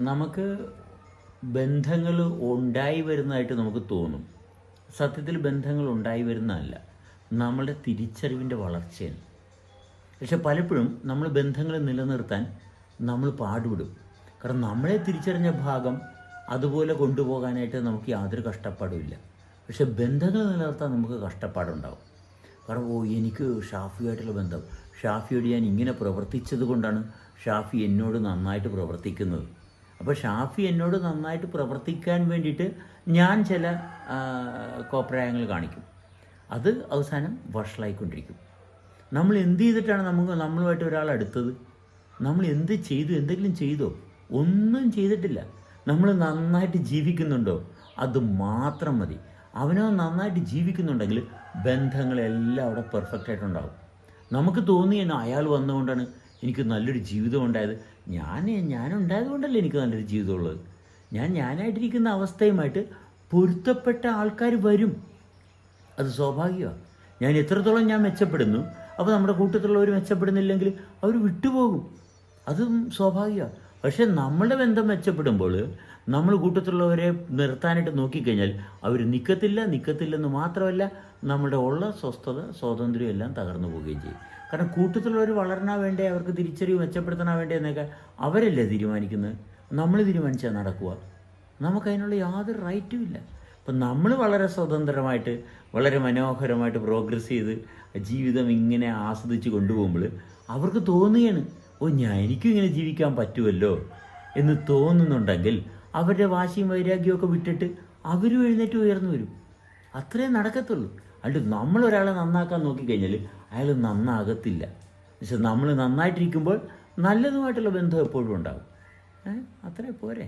നമുക്ക് ബന്ധങ്ങൾ ഉണ്ടായി വരുന്നതായിട്ട് നമുക്ക് തോന്നും. സത്യത്തിൽ ബന്ധങ്ങൾ ഉണ്ടായി വരുന്നതല്ല, നമ്മളുടെ തിരിച്ചറിവിൻ്റെ വളർച്ചയാണ്. പക്ഷെ പലപ്പോഴും നമ്മൾ ബന്ധങ്ങൾ നിലനിർത്താൻ നമ്മൾ പാടുപെടും. കാരണം നമ്മളെ തിരിച്ചറിഞ്ഞ ഭാഗം അതുപോലെ കൊണ്ടുപോകാനായിട്ട് നമുക്ക് യാതൊരു കഷ്ടപ്പാടുമില്ല. പക്ഷെ ബന്ധങ്ങൾ നിലനിർത്താൻ നമുക്ക് കഷ്ടപ്പാടുണ്ടാവും. കാരണം എനിക്ക് ഷാഫിയായിട്ടുള്ള ബന്ധം, ഷാഫിയോട് ഞാൻ ഇങ്ങനെ പ്രവർത്തിച്ചത് കൊണ്ടാണ് ഷാഫി എന്നോട് നന്നായിട്ട് പ്രവർത്തിക്കുന്നത്. അപ്പോൾ ഷാഫി എന്നോട് നന്നായിട്ട് പ്രവർത്തിക്കാൻ വേണ്ടിയിട്ട് ഞാൻ ചില കോപ്രായങ്ങൾ കാണിക്കും. അത് അവസാനം വഷളായിക്കൊണ്ടിരിക്കും. നമ്മൾ എന്ത് ചെയ്തിട്ടാണ് നമ്മളുമായിട്ട് ഒരാൾ അടുത്തത്? നമ്മൾ എന്ത് ചെയ്തു? എന്തെങ്കിലും ചെയ്തോ? ഒന്നും ചെയ്തിട്ടില്ല. നമ്മൾ നന്നായിട്ട് ജീവിക്കുന്നുണ്ടോ? അത് മാത്രം മതി. അവനോ നന്നായിട്ട് ജീവിക്കുന്നുണ്ടെങ്കിൽ ബന്ധങ്ങളെല്ലാം അവിടെ പെർഫെക്റ്റ് ആയിട്ടുണ്ടാകും. നമുക്ക് തോന്നിയാണ് അയാൾ വന്നുകൊണ്ടാണ് എനിക്ക് നല്ലൊരു ജീവിതം ഉണ്ടായത്. ഞാനുണ്ടായത് കൊണ്ടല്ലേ എനിക്ക് നല്ലൊരു ജീവിതമുള്ളത്. ഞാനായിട്ടിരിക്കുന്ന അവസ്ഥയുമായിട്ട് പൊരുത്തപ്പെട്ട ആൾക്കാർ വരും. അത് സ്വാഭാവികമാണ്. ഞാൻ എത്രത്തോളം ഞാൻ മെച്ചപ്പെടുന്നു, അപ്പോൾ നമ്മുടെ കൂട്ടത്തിലുള്ളവർ മെച്ചപ്പെടുന്നില്ലെങ്കിൽ അവർ വിട്ടുപോകും. അതും സ്വാഭാവികമാണ്. പക്ഷേ നമ്മളുടെ ബന്ധം മെച്ചപ്പെടുമ്പോൾ നമ്മൾ കൂട്ടത്തിലുള്ളവരെ നിർത്താനായിട്ട് നോക്കിക്കഴിഞ്ഞാൽ അവർ നിൽക്കത്തില്ലെന്ന് മാത്രമല്ല, നമ്മുടെ ഉള്ള സ്വസ്ഥത സ്വാതന്ത്ര്യം എല്ലാം തകർന്നു പോവുകയും ചെയ്യും. കാരണം കൂട്ടത്തിലുള്ളവർ വളരണാൻ വേണ്ടേ, അവർക്ക് തിരിച്ചറിവ് മെച്ചപ്പെടുത്തണ വേണ്ടേ എന്നൊക്കെ അവരല്ലേ തീരുമാനിക്കുന്നത്. നമ്മൾ തീരുമാനിച്ചാൽ നടക്കുക. നമുക്കതിനുള്ള യാതൊരു റൈറ്റും ഇല്ല. അപ്പം നമ്മൾ വളരെ സ്വതന്ത്രമായിട്ട് വളരെ മനോഹരമായിട്ട് പ്രോഗ്രസ് ചെയ്ത് ജീവിതം ഇങ്ങനെ ആസ്വദിച്ച് കൊണ്ടുപോകുമ്പോൾ അവർക്ക് തോന്നുകയാണ്, എനിക്കും ഇങ്ങനെ ജീവിക്കാൻ പറ്റുമല്ലോ എന്ന് തോന്നുന്നുണ്ടെങ്കിൽ അവരുടെ വാശിയും വൈരാഗ്യമൊക്കെ വിട്ടിട്ട് അവരും എഴുന്നേറ്റ് ഉയർന്നു വരും. അത്രേ നടക്കത്തുള്ളൂ. അല്ലാണ്ട് നമ്മളൊരാളെ നന്നാക്കാൻ നോക്കിക്കഴിഞ്ഞാൽ അയാൾ നന്നാകത്തില്ല. പക്ഷെ നമ്മൾ നന്നായിട്ടിരിക്കുമ്പോൾ നല്ലതുമായിട്ടുള്ള ബന്ധം എപ്പോഴും ഉണ്ടാകും. അത്രേ പോരെ.